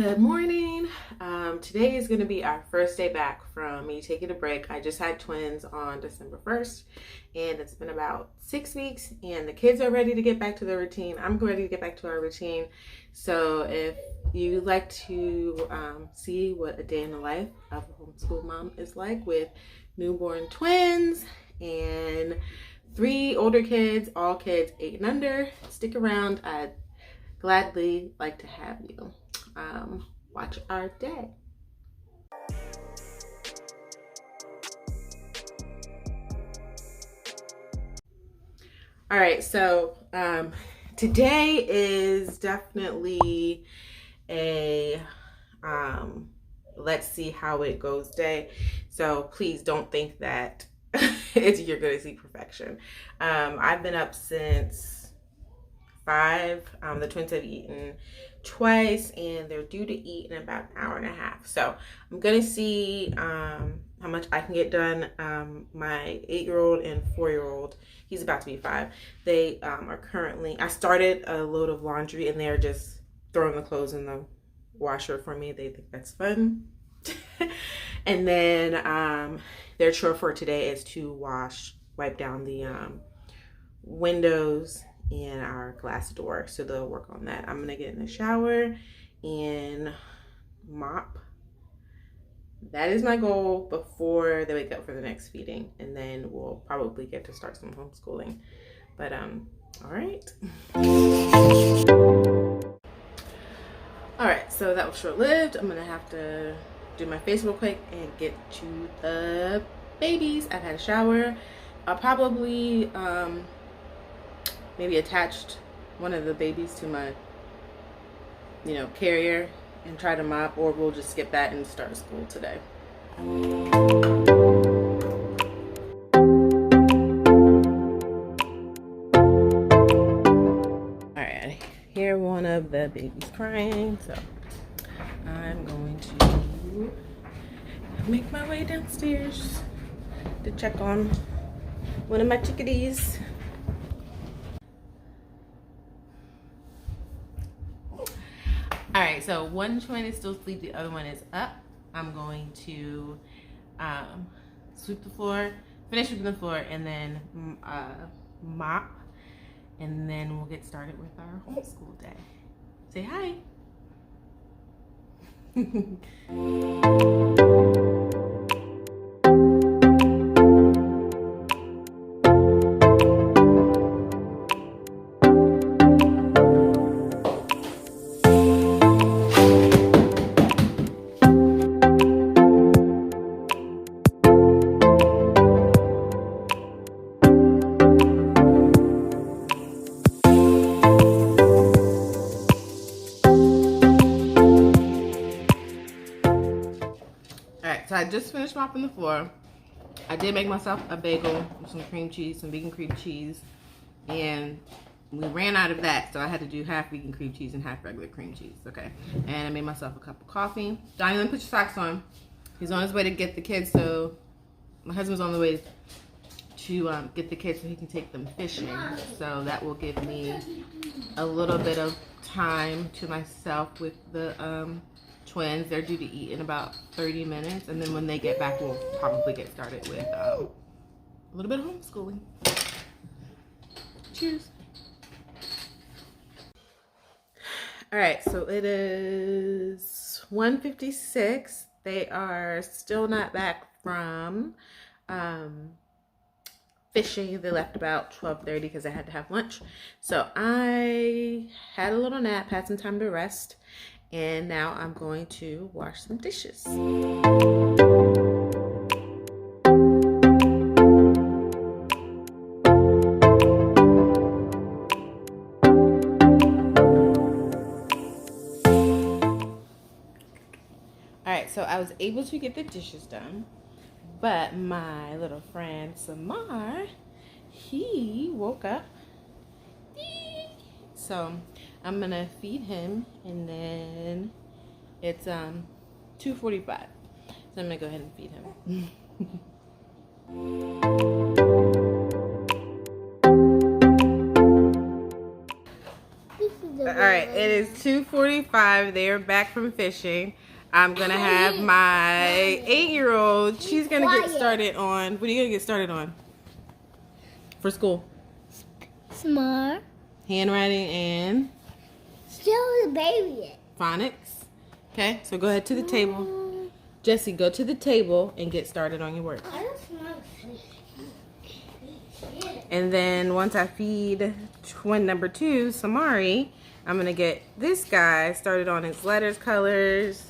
Good morning. Today is going to be our first day back from me taking a break. I just had twins on December 1st, and it's been about 6 weeks, and the kids are ready to get back to their routine. I'm ready to get back to our routine. So if you'd like to see what a day in the life of a homeschool mom is like with newborn twins and 3 older kids, all kids 8 and under, stick around. I'd gladly like to have you watch our day. All right, so today is definitely a let's see how it goes day. So please don't think that you're going to see perfection. I've been up since 5. The twins have eaten twice, and they're due to eat in about an hour and a half. So I'm gonna see how much I can get done. My 8-year-old and 4-year-old, he's about to be 5. They are currently, I started a load of laundry, and they're just throwing the clothes in the washer for me. They think that's fun. And then their chore for today is to wipe down the windows in our glass door, so they'll work on that. I'm gonna get in the shower and mop. That is my goal before they wake up for the next feeding, and then we'll probably get to start some homeschooling. But all right. All right, so that was short-lived. I'm gonna have to do my face real quick and get to the babies. I've had a shower. I'll probably maybe attached one of the babies to my, carrier and try to mop, or we'll just skip that and start school today. All right, I hear one of the babies crying, so I'm going to make my way downstairs to check on one of my chickadees. All right, so one twin is still asleep, the other one is up. I'm going to sweep the floor, finish sweeping the floor, and then mop, and then we'll get started with our homeschool day. Say hi. So I just finished mopping the floor. I did make myself a bagel with some cream cheese, some vegan cream cheese, and we ran out of that, so I had to do half vegan cream cheese and half regular cream cheese, okay? And I made myself a cup of coffee. Donnie, let me put your socks on. He's on his way to get the kids, so my husband's on the way to get the kids so he can take them fishing. So that will give me a little bit of time to myself with the twins. They're due to eat in about 30 minutes, and then when they get back, we'll probably get started with a little bit of homeschooling. Cheers. All right, so it is 1:56. They are still not back from fishing. They left about 12:30 because I had to have lunch. So I had a little nap, had some time to rest, and now I'm going to wash some dishes. Alright, so I was able to get the dishes done, but my little friend Samar, he woke up. So I'm gonna feed him, and then it's 2:45. So I'm gonna go ahead and feed him. right, it is 2:45. They are back from fishing. I'm gonna have my 8-year-old. She's gonna get started on. What are you gonna get started on for school? Smart. Handwriting and Still a baby yet. phonics. Okay, so go ahead to the table. Jesse, go to the table and get started on your work. I don't smell fish. And then once I feed twin number 2, Samari, I'm gonna get this guy started on his letters, colors,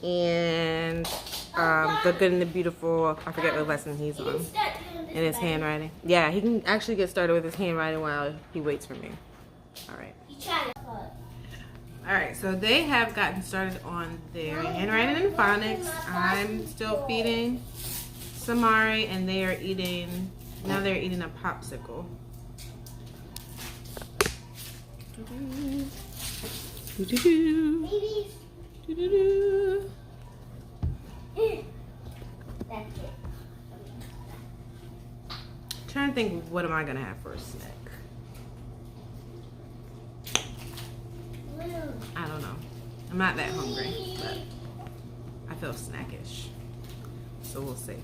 and the good and the beautiful. I forget what lesson he's on. And his handwriting. Yeah, he can actually get started with his handwriting while he waits for me. All right. All right, so they have gotten started on their handwriting and phonics. I'm still feeding Samari, and they are eating. Now they're eating a popsicle. Trying to think, what am I gonna have for a snack? I don't know. I'm not that hungry, but I feel snackish. So we'll see.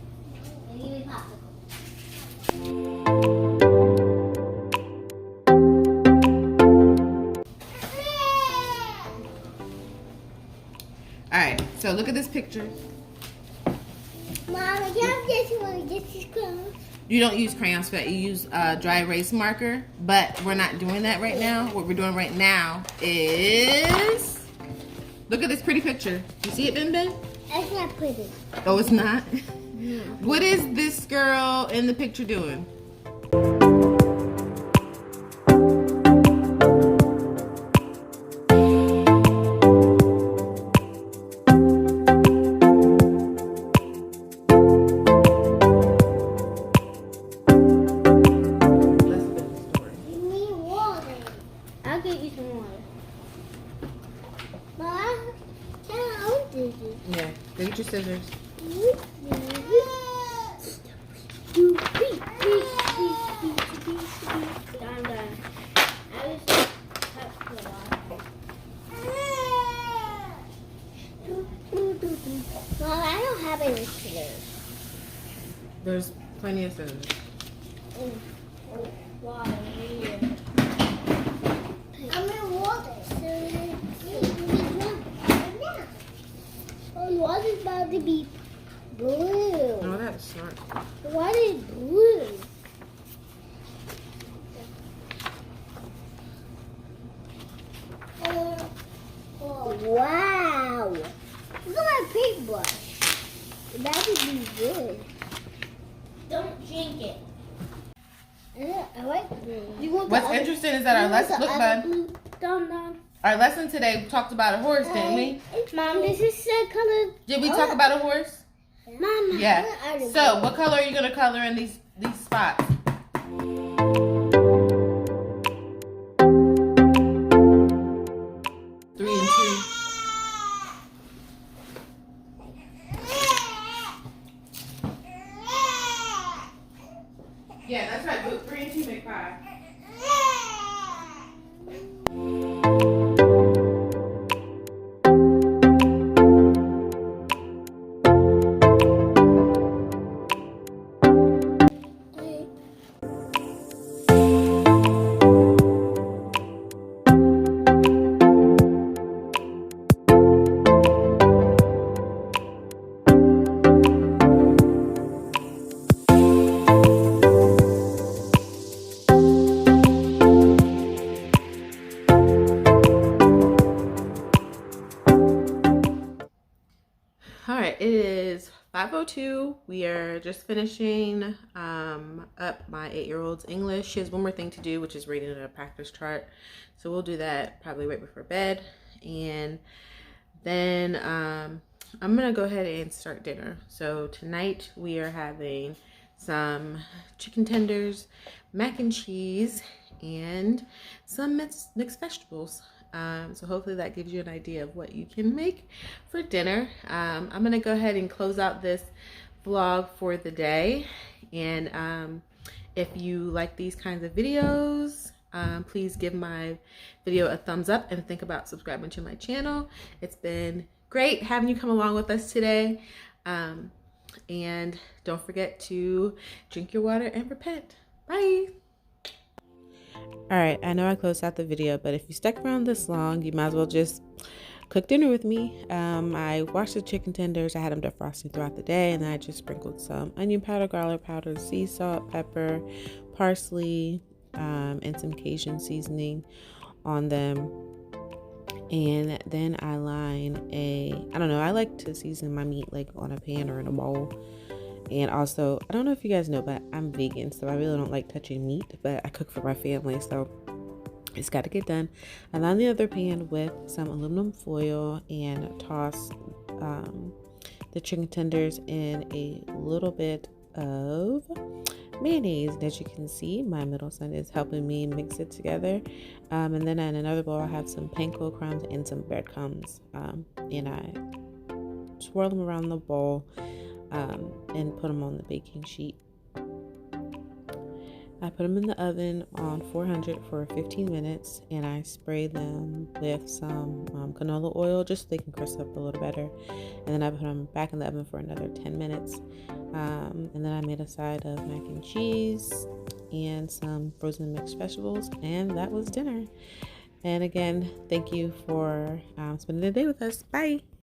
Alright, so look at this picture. Mom, I can't get this crayons. You don't use crayons for that. You use dry erase marker, but we're not doing that right now. What we're doing right now is, look at this pretty picture. You see it, Ben Ben? It's not pretty. Oh, it's not? No. What is this girl in the picture doing? Yeah, go get your scissors. Mom, I don't have any scissors. There's plenty of scissors. Water. I'm in water. Water's about to be blue. Oh, that's smart. What is blue? Wow. Look at my paintbrush. That would be good. Don't drink it. I like blue. What's interesting is that our lesson, look, bud. Down. Our lesson today talked about a horse, didn't we? Mom, this is the color. Did we talk about a horse? Mom, Yeah. So, what color are you gonna color in these spots? 3 and 2. Yeah, that's right. But 3 and 2 make 5. All right, it is 5:02. We are just finishing up my 8-year-old's English. She has one more thing to do, which is reading a practice chart. So we'll do that probably right before bed. And then I'm gonna go ahead and start dinner. So tonight we are having some chicken tenders, mac and cheese, and some mixed vegetables. So hopefully that gives you an idea of what you can make for dinner. I'm gonna go ahead and close out this vlog for the day. And if you like these kinds of videos, Please give my video a thumbs up and think about subscribing to my channel. It's been great having you come along with us today. And don't forget to drink your water and repent. Bye. All right, I know I closed out the video, but if you stuck around this long, you might as well just cook dinner with me. I washed the chicken tenders. I had them defrosting throughout the day, and then I just sprinkled some onion powder, garlic powder, sea salt, pepper, parsley, and some Cajun seasoning on them. And then I I like to season my meat like on a pan or in a bowl. And also, I don't know if you guys know, but I'm vegan, so I really don't like touching meat, but I cook for my family, so it's got to get done. I line the other pan with some aluminum foil and toss the chicken tenders in a little bit of mayonnaise. And as you can see, my middle son is helping me mix it together. And then in another bowl, I have some panko crumbs and some breadcrumbs. And I swirl them around the bowl and put them on the baking sheet. I put them in the oven on 400 for 15 minutes, and I spray them with some canola oil just so they can crisp up a little better. And then I put them back in the oven for another 10 minutes. And then I made a side of mac and cheese and some frozen mixed vegetables, and that was dinner. And again, thank you for spending the day with us. Bye.